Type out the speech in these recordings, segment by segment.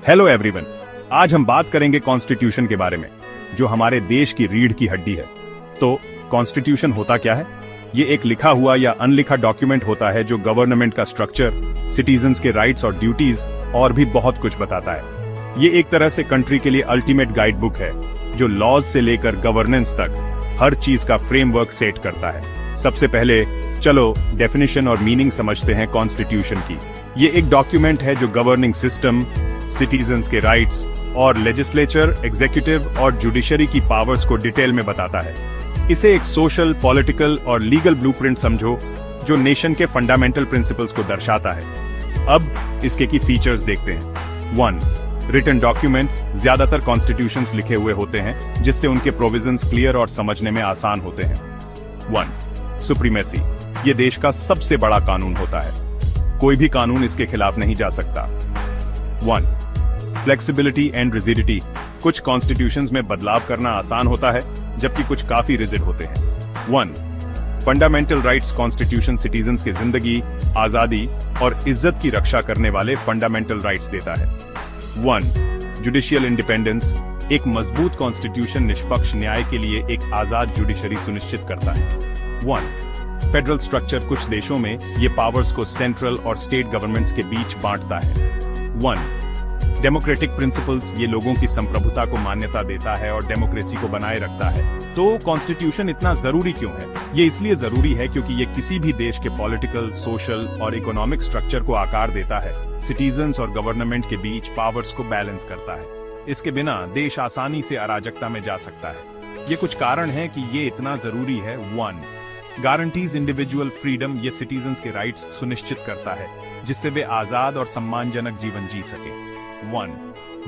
Hello everyone. आज हम बात करेंगे कॉन्स्टिट्यूशन के बारे में, जो हमारे देश की रीढ़ की हड्डी है। तो कॉन्स्टिट्यूशन होता क्या है? ये एक लिखा हुआ या अनलिखा डॉक्यूमेंट होता है जो गवर्नमेंट का स्ट्रक्चर, सिटीजन्स के राइट्स और ड्यूटीज और भी बहुत कुछ बताता है। ये एक तरह से कंट्री के लिए अल्टीमेट गाइड बुक है, जो लॉज से लेकर गवर्नेंस तक हर चीज का फ्रेमवर्क सेट करता है। सबसे पहले चलो डेफिनेशन और मीनिंग समझते हैं कॉन्स्टिट्यूशन की। ये एक डॉक्यूमेंट है जो गवर्निंग सिस्टम, सिटीजन्स के राइट्स और लेजिस्लेचर, एग्जीक्यूटिव और जुडिशरी की पावर्स को डिटेल में बताता है। इसे एक सोशल, पॉलिटिकल और लीगल ब्लूप्रिंट समझो जो नेशन के फंडामेंटल प्रिंसिपल्स को दर्शाता है। अब इसके की फीचर्स देखते हैं। 1. Written document. ज्यादातर कॉन्स्टिट्यूशंस लिखे हुए होते हैं, जिससे उनके प्रोविजंस क्लियर और समझने में आसान होते हैं। 1. सुप्रीमेसी। ये देश का सबसे बड़ा कानून होता है, कोई भी कानून इसके खिलाफ नहीं जा सकता। 1. Flexibility and rigidity. कुछ कॉन्स्टिट्यूशंस में बदलाव करना आसान होता है, जबकि कुछ काफी रिजिड होते हैं। 1. Fundamental rights. कॉन्स्टिट्यूशन सिटीजन्स की जिंदगी, आजादी और इज्जत की रक्षा करने वाले फंडामेंटल राइट्स देता है। 1. Judicial independence. एक मजबूत कॉन्स्टिट्यूशन निष्पक्ष न्याय के लिए एक आजाद जुडिशरी सुनिश्चित करता है। 1. Federal structure. कुछ देशों में ये पावर्स को सेंट्रल और स्टेट गवर्नमेंट्स के बीच बांटता है। 1. Democratic principles. ये लोगों की संप्रभुता को मान्यता देता है और डेमोक्रेसी को बनाए रखता है। तो कॉन्स्टिट्यूशन इतना जरूरी क्यों है? ये इसलिए जरूरी है क्योंकि ये किसी भी देश के पॉलिटिकल, सोशल और इकोनॉमिक स्ट्रक्चर को आकार देता है, सिटीजन्स और गवर्नमेंट के बीच पावर्स को बैलेंस करता है। इसके बिना देश आसानी से अराजकता में जा सकता है। ये कुछ कारण है कि ये इतना जरूरी है। 1. Guarantees individual freedom. ये सिटीजन्स के राइट्स सुनिश्चित करता है, जिससे वे आजाद और सम्मानजनक जीवन जी सके। 1.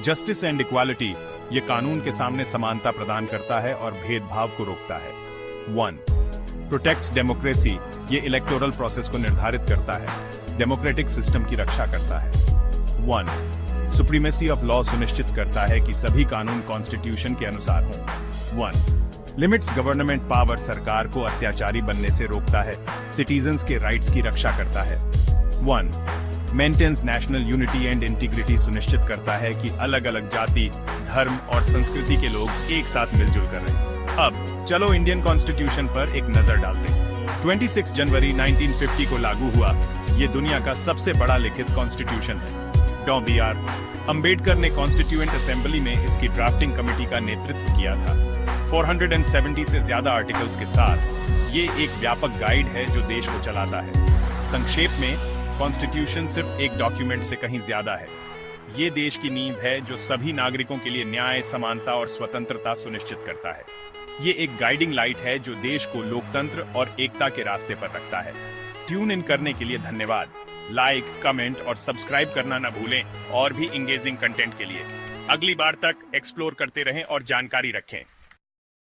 Justice and equality. ये कानून के सामने समानता प्रदान करता है और भेदभाव को रोकता है। 1. Protects democracy. ये इलेक्टोरल प्रोसेस को निर्धारित करता है, डेमोक्रेटिक सिस्टम की रक्षा करता है। 1. Supremacy of law. सुनिश्चित करता है कि सभी कानून कॉन्स्टिट्यूशन के अनुसार हों। 1. Limits government power. सरकार को अत्याचारी बनने से रोकता है, सिटीजन्स के राइट्स की रक्षा करता है। 1. Maintains national unity and integrity. सुनिश्चित करता है कि अलग अलग जाति, धर्म और संस्कृति के लोग एक साथ मिलजुल कर रहें। अब चलो इंडियन कॉन्स्टिट्यूशन पर एक नजर डालते हैं। 26 जनवरी 1950 को लागू हुआ। ये दुनिया का सबसे बड़ा लिखित कॉन्स्टिट्यूशन है। डॉ. बी.आर. अम्बेडकर ने कॉन्स्टिट्यूएंट असेंबली में इसकी ड्राफ्टिंग कमेटी का नेतृत्व किया था। 470 से ज्यादा आर्टिकल्स के साथ ये एक व्यापक गाइड है जो देश को चलाता है। संक्षेप में, कॉन्स्टिट्यूशन सिर्फ एक डॉक्यूमेंट से कहीं ज्यादा है। ये देश की नींव है जो सभी नागरिकों के लिए न्याय, समानता और स्वतंत्रता सुनिश्चित करता है। ये एक गाइडिंग लाइट है जो देश को लोकतंत्र और एकता के रास्ते पर रखता है। ट्यून इन करने के लिए धन्यवाद। लाइक, कमेंट और सब्सक्राइब करना न भूलें और भी इंगेजिंग कंटेंट के लिए। अगली बार तक एक्सप्लोर करते रहें और जानकारी रखें।